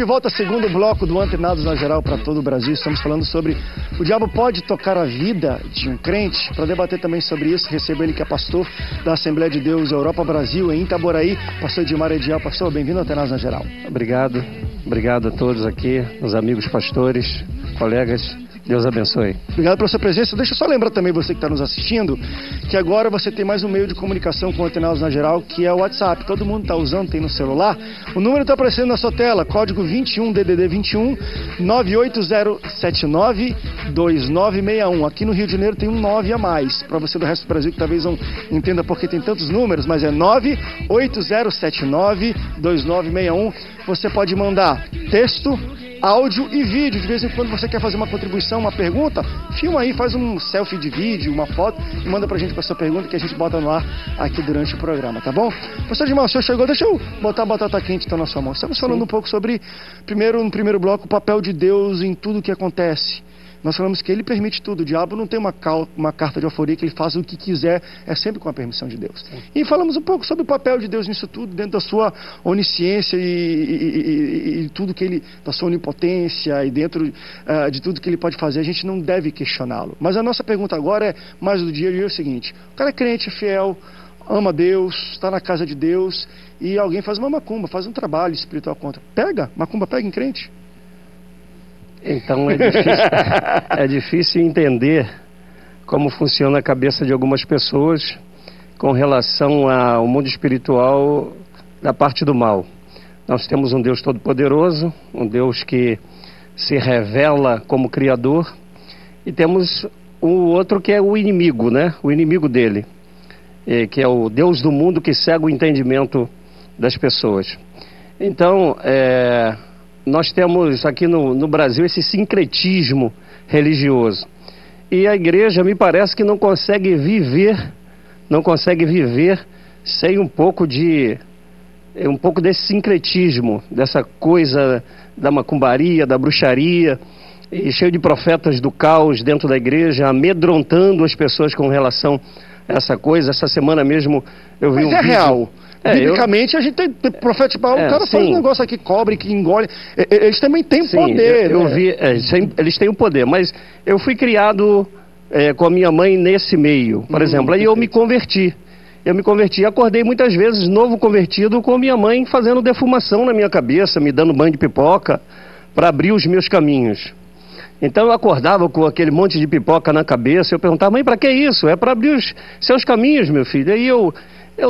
de volta ao segundo bloco do Antenados na Geral para todo o Brasil. Estamos falando sobre o diabo pode tocar a vida de um crente. Para debater também sobre isso, recebo ele que é pastor da Assembleia de Deus Europa Brasil, em Itaboraí, pastor Edmar Edial. Pastor, bem-vindo ao Antenados na Geral. Obrigado a todos aqui, os amigos pastores, colegas. Deus abençoe. Obrigado pela sua presença. Deixa eu só lembrar também você que está nos assistindo, que agora você tem mais um meio de comunicação com o Antenados na Geral, que é o WhatsApp. Todo mundo está usando, tem no celular. O número está aparecendo na sua tela, código 21 DDD 21 98079 2961. Aqui no Rio de Janeiro tem um 9 a mais, para você do resto do Brasil que talvez não entenda porque tem tantos números, mas é 98079 2961. Você pode mandar texto, áudio e vídeo. De vez em quando você quer fazer uma contribuição, uma pergunta, filma aí, faz um selfie de vídeo, uma foto e manda pra gente com a sua pergunta que a gente bota no ar aqui durante o programa, tá bom? Pastor Edmar, o senhor chegou, deixa eu botar a batata quente então na sua mão. Estamos falando um pouco sobre, no primeiro bloco, o papel de Deus em tudo que acontece. Nós falamos que ele permite tudo, o diabo não tem uma carta de alforria que ele faz o que quiser, é sempre com a permissão de Deus. Sim. E falamos um pouco sobre o papel de Deus nisso tudo, dentro da sua onisciência e tudo que ele, da sua onipotência e dentro de tudo que ele pode fazer, a gente não deve questioná-lo. Mas a nossa pergunta agora é, mais do dia a dia, é o seguinte: o cara é crente, fiel, ama Deus, está na casa de Deus e alguém faz uma macumba, faz um trabalho espiritual contra. Macumba pega em crente? Então é difícil entender como funciona a cabeça de algumas pessoas com relação ao mundo espiritual da parte do mal. Nós temos um Deus todo-poderoso, um Deus que se revela como Criador, e temos o outro que é o inimigo, né? O inimigo dele, que é o Deus do mundo que cega o entendimento das pessoas. Então, nós temos aqui no Brasil esse sincretismo religioso. E a igreja, me parece que não consegue viver sem um pouco desse sincretismo, dessa coisa da macumbaria, da bruxaria, e cheio de profetas do caos dentro da igreja, amedrontando as pessoas com relação a essa coisa. Essa semana mesmo eu vi um vídeo... real. Biblicamente, a gente tem profeta, o cara faz um negócio aqui, cobre, que engole. Eles também têm poder. Eu vi, eles têm o poder, mas eu fui criado com a minha mãe nesse meio, por exemplo. Aí eu me converti. Acordei muitas vezes, novo convertido, com a minha mãe fazendo defumação na minha cabeça, me dando banho de pipoca para abrir os meus caminhos. Então eu acordava com aquele monte de pipoca na cabeça, eu perguntava: mãe, para que isso? É para abrir os seus caminhos, meu filho. Aí eu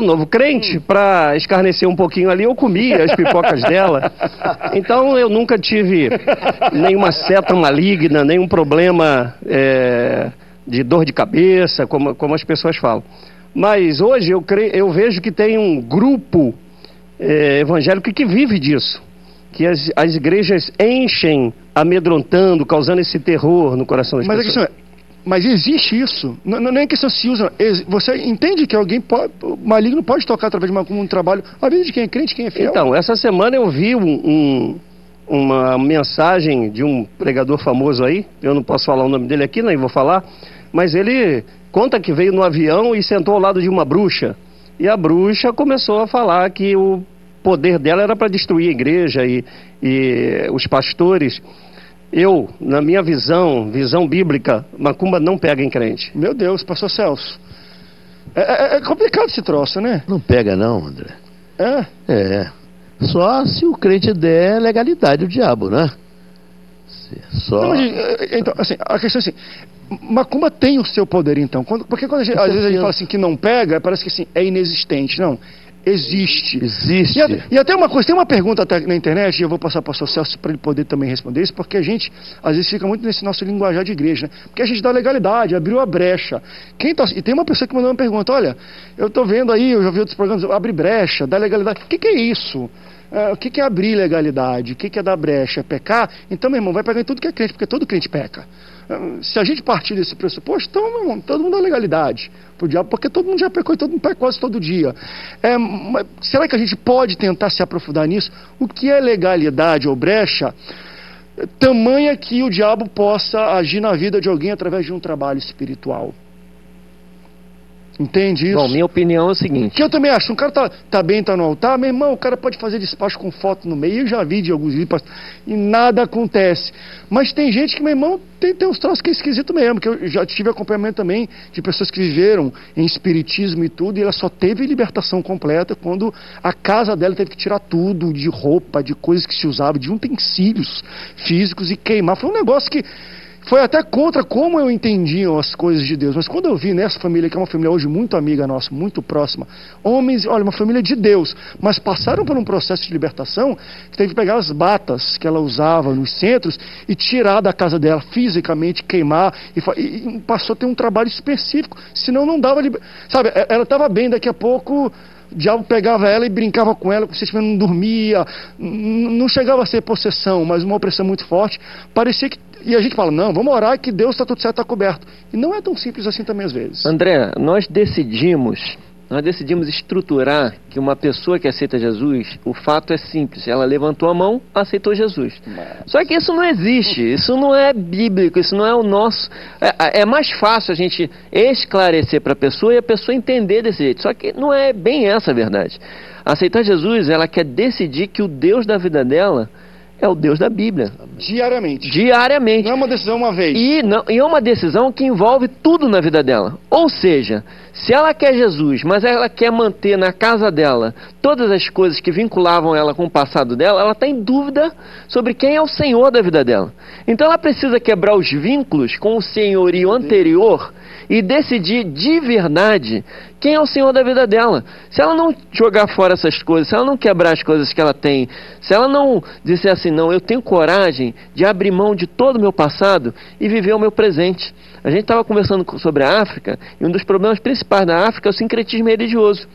novo crente, para escarnecer um pouquinho ali, eu comia as pipocas dela. Então eu nunca tive nenhuma seta maligna, nenhum problema de dor de cabeça, como as pessoas falam. Mas hoje eu vejo que tem um grupo evangélico que vive disso, que as igrejas enchem, amedrontando, causando esse terror no coração das pessoas. Mas existe isso, não é questão se usa. Você entende que alguém maligno pode tocar através de um trabalho, a vida de quem é crente, quem é fiel? Então, essa semana eu vi uma mensagem de um pregador famoso aí, eu não posso falar o nome dele aqui, nem vou falar, mas ele conta que veio no avião e sentou ao lado de uma bruxa, e a bruxa começou a falar que o poder dela era para destruir a igreja e os pastores. Na minha visão bíblica, macumba não pega em crente. Meu Deus, pastor Celso. É complicado esse troço, né? Não pega não, André. Só se o crente der legalidade ao diabo, né? Só... Não, então, assim, a questão é assim, macumba tem o seu poder, então. Porque às vezes a gente fala assim que não pega, parece que assim, é inexistente. Não. Existe. E até uma coisa, tem uma pergunta até na internet, e eu vou passar para o pastor Celso para ele poder também responder isso, porque a gente, às vezes, fica muito nesse nosso linguajar de igreja, né? Porque a gente dá legalidade, abriu a brecha. E tem uma pessoa que mandou uma pergunta: olha, eu estou vendo aí, eu já vi outros programas, abre brecha, dá legalidade. O que é isso? O que é abrir legalidade? O que é dar brecha? É pecar? Então, meu irmão, vai pegar em tudo que é crente, porque todo crente peca. Se a gente partir desse pressuposto, então, meu irmão, todo mundo dá legalidade pro diabo, porque todo mundo já pecou e todo mundo peca quase todo dia. Será que a gente pode tentar se aprofundar nisso? O que é legalidade ou brecha? Tamanha que o diabo possa agir na vida de alguém através de um trabalho espiritual. Entende isso? Bom, minha opinião é o seguinte. Que eu também acho, um cara tá bem, tá no altar, meu irmão, o cara pode fazer despacho com foto no meio, eu já vi de alguns vídeos, e nada acontece. Mas tem gente que, meu irmão, tem uns troços que é esquisito mesmo, que eu já tive acompanhamento também de pessoas que viveram em espiritismo e tudo, e ela só teve libertação completa quando a casa dela teve que tirar tudo, de roupa, de coisas que se usava, de utensílios físicos e queimar. Foi um negócio que foi até contra como eu entendia as coisas de Deus. Mas quando eu vi nessa família, que é uma família hoje muito amiga nossa, muito próxima, homens, olha, uma família de Deus, mas passaram por um processo de libertação, que teve que pegar as batas que ela usava nos centros e tirar da casa dela fisicamente, queimar, e passou a ter um trabalho específico, senão não dava, sabe, ela estava bem, daqui a pouco o diabo pegava ela e brincava com ela, você não dormia, não chegava a ser possessão, mas uma opressão muito forte, parecia que. E a gente fala, não, vamos orar que Deus está tudo certo, está coberto. E não é tão simples assim também às vezes. André, nós decidimos estruturar que uma pessoa que aceita Jesus, o fato é simples, ela levantou a mão, aceitou Jesus. Só que isso não existe, isso não é bíblico, isso não é o nosso... É mais fácil a gente esclarecer para a pessoa e a pessoa entender desse jeito. Só que não é bem essa a verdade. Aceitar Jesus, ela quer decidir que o Deus da vida dela é o Deus da Bíblia. Diariamente. Diariamente. Não é uma decisão uma vez. E é uma decisão que envolve tudo na vida dela. Ou seja, se ela quer Jesus, mas ela quer manter na casa dela todas as coisas que vinculavam ela com o passado dela, ela está em dúvida sobre quem é o Senhor da vida dela. Então ela precisa quebrar os vínculos com o senhorio anterior e decidir de verdade quem é o Senhor da vida dela. Se ela não jogar fora essas coisas, se ela não quebrar as coisas que ela tem, se ela não disser assim, não, eu tenho coragem de abrir mão de todo o meu passado e viver o meu presente. A gente estava conversando sobre a África, e um dos problemas principais da África é o sincretismo religioso.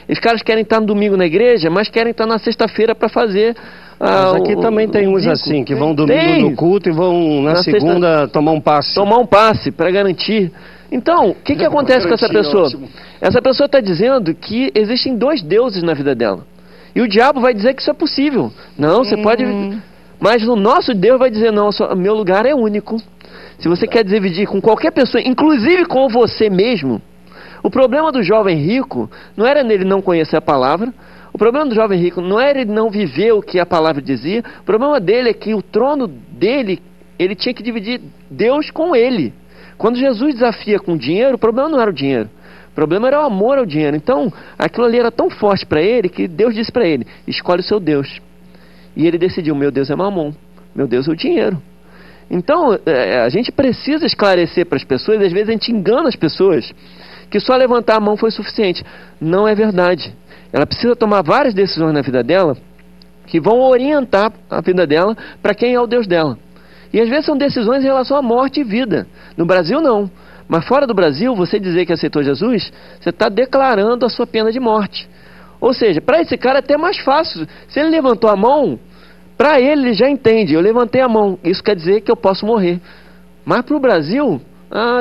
Os caras querem estar no domingo na igreja, mas querem estar na sexta-feira para fazer... Mas aqui também tem uns assim, que vão domingo no culto e vão na segunda tomar um passe. Tomar um passe para garantir. Então, o que acontece com essa pessoa? Ótimo. Essa pessoa está dizendo que existem dois deuses na vida dela. E o diabo vai dizer que isso é possível. Não, você pode... Mas o nosso Deus vai dizer, não, meu lugar é único. Se você quer dividir com qualquer pessoa, inclusive com você mesmo, o problema do jovem rico não era nele não conhecer a palavra, o problema do jovem rico não era ele não viver o que a palavra dizia, o problema dele é que o trono dele, ele tinha que dividir Deus com ele. Quando Jesus desafia com dinheiro, o problema não era o dinheiro, o problema era o amor ao dinheiro. Então, aquilo ali era tão forte para ele, que Deus disse para ele, escolhe o seu Deus. E ele decidiu, meu Deus é Mamon, meu Deus é o dinheiro. Então, a gente precisa esclarecer para as pessoas, às vezes a gente engana as pessoas, que só levantar a mão foi suficiente. Não é verdade. Ela precisa tomar várias decisões na vida dela, que vão orientar a vida dela para quem é o Deus dela. E às vezes são decisões em relação à morte e vida. No Brasil não. Mas fora do Brasil, você dizer que aceitou Jesus, você está declarando a sua pena de morte. Ou seja, para esse cara é até mais fácil. Se ele levantou a mão, para ele já entende, eu levantei a mão, isso quer dizer que eu posso morrer. Mas para o Brasil,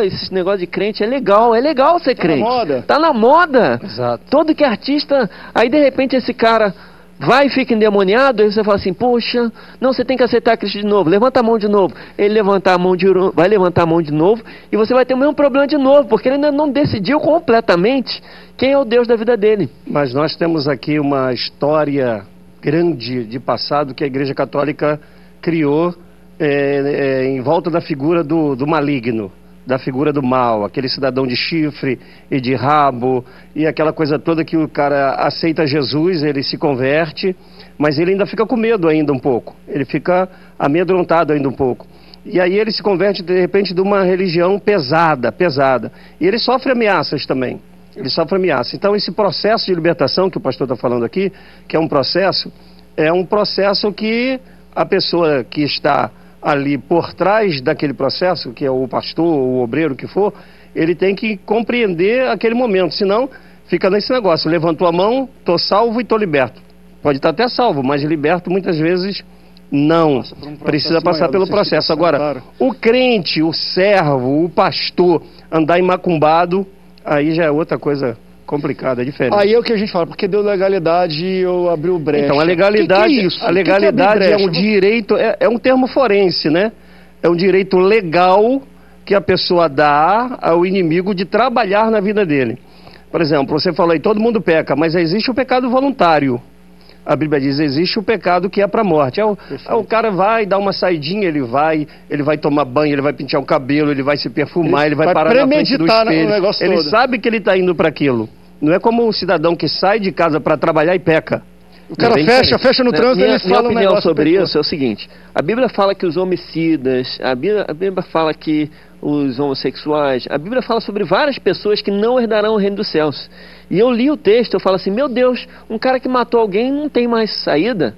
esse negócio de crente é legal ser crente. Tá na moda. Tá na moda. Exato. Todo que é artista, aí de repente esse cara vai e fica endemoniado, aí você fala assim, poxa, não, você tem que aceitar Cristo de novo, levanta a mão de novo. Ele vai levantar a mão de novo, e você vai ter o mesmo problema de novo, porque ele ainda não decidiu completamente quem é o Deus da vida dele. Mas nós temos aqui uma história grande de passado que a Igreja Católica criou em volta da figura do maligno, da figura do mal, aquele cidadão de chifre e de rabo, e aquela coisa toda que o cara aceita Jesus, ele se converte, mas ele ainda fica com medo ainda um pouco, ele fica amedrontado ainda um pouco. E aí ele se converte de repente de uma religião pesada, e ele sofre ameaças também. Ele sofre ameaça. Então esse processo de libertação que o pastor está falando aqui, que é um processo que a pessoa que está ali por trás daquele processo, que é o pastor, o obreiro que for, ele tem que compreender aquele momento, senão fica nesse negócio, levantou a mão, estou salvo e estou liberto. Pode estar até salvo, mas liberto muitas vezes não, precisa passar pelo processo. Agora, o crente, o servo, o pastor andar macumbado, aí já é outra coisa complicada, é diferente. Aí é o que a gente fala, porque deu legalidade e eu abri o brecha. Então a legalidade, que é isso? A legalidade é um direito, é um termo forense, né? É um direito legal que a pessoa dá ao inimigo de trabalhar na vida dele. Por exemplo, você falou aí, todo mundo peca, mas existe o pecado voluntário. A Bíblia diz, existe o pecado que é para a morte. O cara vai dar uma saidinha, ele vai tomar banho, ele vai pentear o cabelo, ele vai se perfumar, ele vai parar na frente do espelho. Ele sabe que ele está indo para aquilo. Não é como um cidadão que sai de casa para trabalhar e peca. O cara fecha no trânsito e ele fala minha opinião sobre isso é o seguinte: a Bíblia fala que os homicidas, a Bíblia fala que os homossexuais, a Bíblia fala sobre várias pessoas que não herdarão o reino dos céus. E eu li o texto, eu falo assim, meu Deus, um cara que matou alguém não tem mais saída.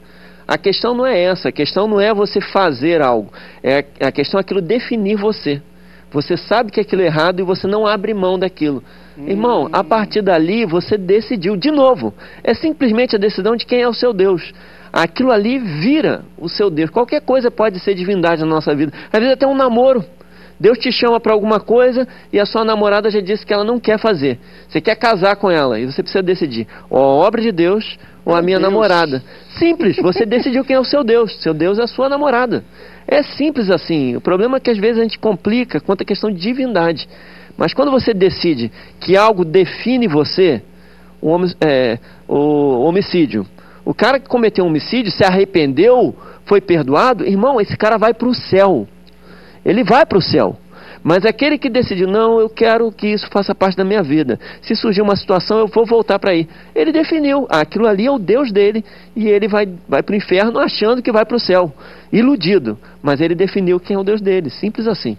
A questão não é essa, a questão não é você fazer algo, a questão é aquilo definir você. Você sabe que aquilo é errado e você não abre mão daquilo. Irmão, a partir dali você decidiu, de novo, é simplesmente a decisão de quem é o seu Deus. Aquilo ali vira o seu Deus. Qualquer coisa pode ser divindade na nossa vida. Às vezes até um namoro. Deus te chama para alguma coisa e a sua namorada já disse que ela não quer fazer. Você quer casar com ela e você precisa decidir, ou a obra de Deus ou a minha namorada. Simples, você decidiu quem é o seu Deus. Seu Deus é a sua namorada. É simples assim. O problema é que às vezes a gente complica quanto à questão de divindade. Mas quando você decide que algo define você, o homicídio. O cara que cometeu um homicídio, se arrependeu, foi perdoado, irmão, esse cara vai para o céu. Ele vai para o céu. Mas aquele que decidiu, não, eu quero que isso faça parte da minha vida. Se surgir uma situação, eu vou voltar para aí. Ele definiu, aquilo ali é o Deus dele, e ele vai para o inferno achando que vai para o céu. Iludido. Mas ele definiu quem é o Deus dele. Simples assim.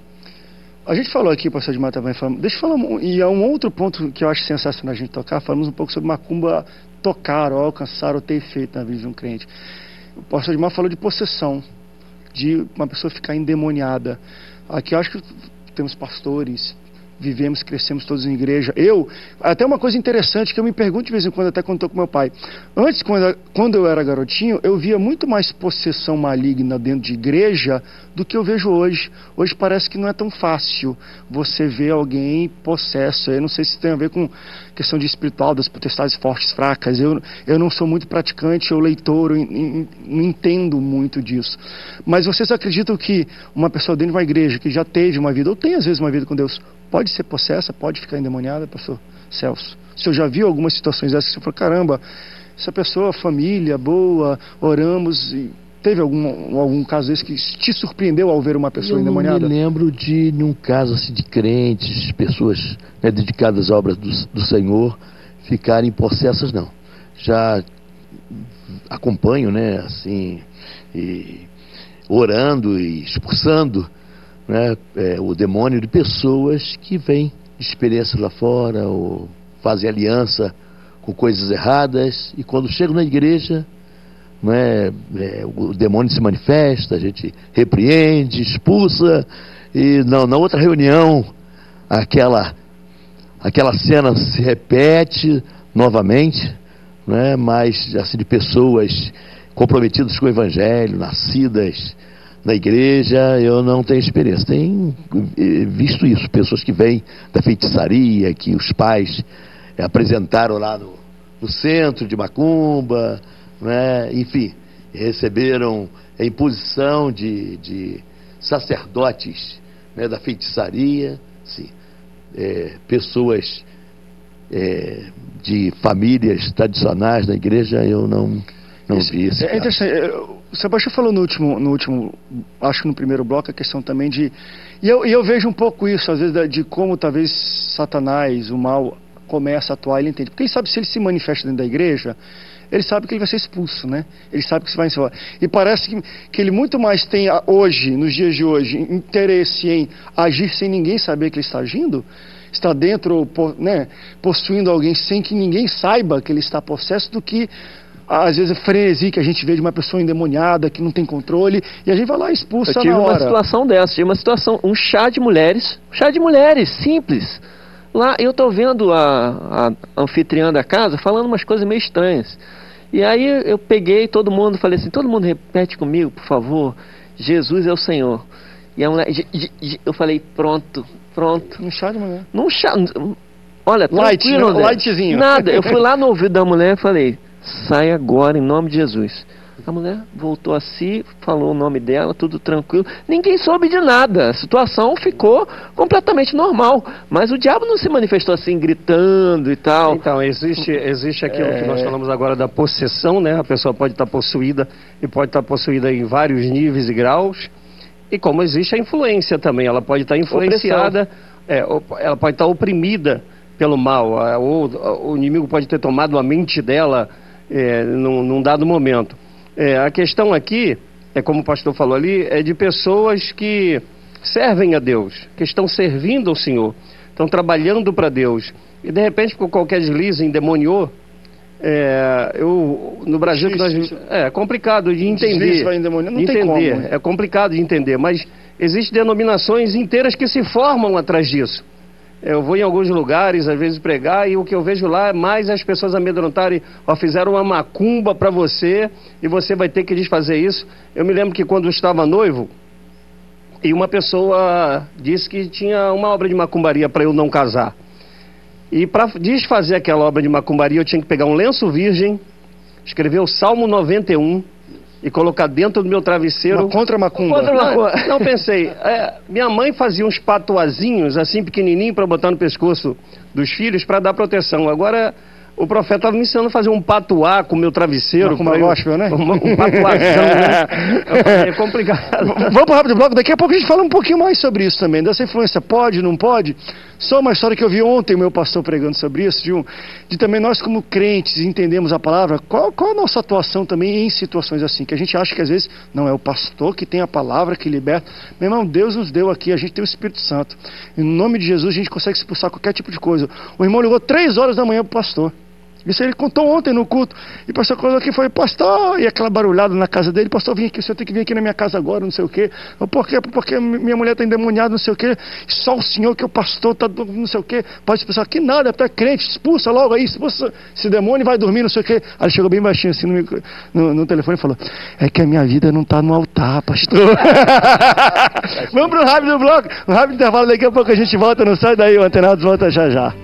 A gente falou aqui, pastor Edmar também, deixa eu falar, e é um outro ponto que eu acho sensacional a gente tocar, falamos um pouco sobre macumba tocar, ou alcançar, ou ter efeito na vida de um crente. O pastor Edmar falou de possessão, de uma pessoa ficar endemoniada. Aqui eu acho que temos pastores, vivemos, crescemos todos em igreja. Até uma coisa interessante que eu me pergunto de vez em quando, até quando estou com meu pai. Antes, quando eu era garotinho, eu via muito mais possessão maligna dentro de igreja do que eu vejo hoje. Hoje parece que não é tão fácil você ver alguém possesso. Eu não sei se tem a ver com questão de espiritual, das potestades fortes, fracas. Eu não sou muito praticante ou leitor, não entendo muito disso. Mas vocês acreditam que uma pessoa dentro de uma igreja que já teve uma vida, ou tem às vezes uma vida com Deus, pode ser possessa, pode ficar endemoniada, pastor Celso? O senhor já viu algumas situações dessas que você falou, caramba, essa pessoa, família, boa, oramos, e teve algum caso desse que te surpreendeu ao ver uma pessoa endemoniada? Eu não me lembro de nenhum caso assim de crentes, pessoas dedicadas à obra do Senhor, ficarem possessas, não. Já acompanho, assim, orando e expulsando, o demônio de pessoas que vêm de experiências lá fora ou fazem aliança com coisas erradas, e quando chegam na igreja, o demônio se manifesta, a gente repreende, expulsa, e na outra reunião aquela cena se repete novamente, mas assim, de pessoas comprometidas com o evangelho, nascidas na igreja, eu não tenho experiência. Tenho visto isso, pessoas que vêm da feitiçaria, que os pais apresentaram lá no centro de macumba, enfim, receberam a imposição de sacerdotes da feitiçaria, sim, pessoas de famílias tradicionais da igreja, eu não vi isso. É interessante. O Sebastião falou no último, acho que no primeiro bloco, a questão também de... E eu vejo um pouco isso, às vezes, de como talvez Satanás, o mal, começa a atuar, ele entende. Porque ele sabe, se ele se manifesta dentro da igreja, ele sabe que ele vai ser expulso, Ele sabe que você vai embora. E parece que ele muito mais tem hoje, nos dias de hoje, interesse em agir sem ninguém saber que ele está agindo, está dentro, possuindo alguém sem que ninguém saiba que ele está possesso, do que às vezes a frenesi que a gente vê de uma pessoa endemoniada, que não tem controle, e a gente vai lá e expulsa na hora. Eu tive uma situação dessa, um chá de mulheres, simples. Lá eu tô vendo a anfitriã da casa falando umas coisas meio estranhas. E aí eu peguei todo mundo, falei assim, todo mundo repete comigo, por favor, Jesus é o Senhor. E a mulher, eu falei, pronto. Um chá de mulher. Num chá, olha, tranquilo, lightzinho. Nada, eu fui lá no ouvido da mulher e falei, sai agora em nome de Jesus. A mulher voltou a si, falou o nome dela, tudo tranquilo. Ninguém soube de nada. A situação ficou completamente normal. Mas o diabo não se manifestou assim, gritando e tal. Então, existe aquilo que nós falamos agora da possessão, né? A pessoa pode estar possuída e pode estar possuída em vários níveis e graus. E como existe a influência também, ela pode estar influenciada, ela pode estar oprimida pelo mal. Ou o inimigo pode ter tomado a mente dela num dado momento. A questão aqui, como o pastor falou ali, é de pessoas que servem a Deus, que estão servindo ao Senhor, estão trabalhando para Deus. E de repente, por qualquer deslize, endemoniou. No Brasil é complicado de entender. É complicado de entender, mas existem denominações inteiras que se formam atrás disso. Eu vou em alguns lugares, às vezes, pregar, e o que eu vejo lá é mais as pessoas amedrontarem, fizeram uma macumba para você, e você vai ter que desfazer isso. Eu me lembro que quando eu estava noivo, e uma pessoa disse que tinha uma obra de macumbaria para eu não casar. E para desfazer aquela obra de macumbaria, eu tinha que pegar um lenço virgem, escrever o Salmo 91, e colocar dentro do meu travesseiro... Contra a macumba. Não, pensei. Minha mãe fazia uns patuazinhos, assim, pequenininho, para botar no pescoço dos filhos, para dar proteção. Agora, o profeta estava me ensinando a fazer um patuá com o meu travesseiro. Macumba gospel, né? Um patuazão, né? É complicado. Vamos para o Rápido Bloco. Daqui a pouco a gente fala um pouquinho mais sobre isso também. Dessa influência, pode, não pode? Só uma história que eu vi ontem, o meu pastor pregando sobre isso, de também nós como crentes entendemos a palavra, qual a nossa atuação também em situações assim, que a gente acha que às vezes não é o pastor que tem a palavra, que liberta. Meu irmão, Deus nos deu aqui, a gente tem o Espírito Santo. Em nome de Jesus a gente consegue expulsar qualquer tipo de coisa. O irmão ligou 3 horas da manhã pro pastor. Isso ele contou ontem no culto. E o pastor colocou aqui e falou, pastor, e aquela barulhada na casa dele, pastor, vem aqui, o senhor tem que vir aqui na minha casa agora, não sei o quê. Por quê? Porque minha mulher está endemoniada, não sei o quê. Só o senhor que é o pastor, tá, não sei o quê. Pode expulsar. Que nada, tu é crente, expulsa logo aí, expulsa esse demônio e vai dormir, não sei o quê. Aí ele chegou bem baixinho assim no telefone e falou, é que a minha vida não está no altar, pastor. Vamos para o Rápido Bloco, um rápido intervalo, daqui a pouco a gente volta, não sai daí, o Antenados volta já já.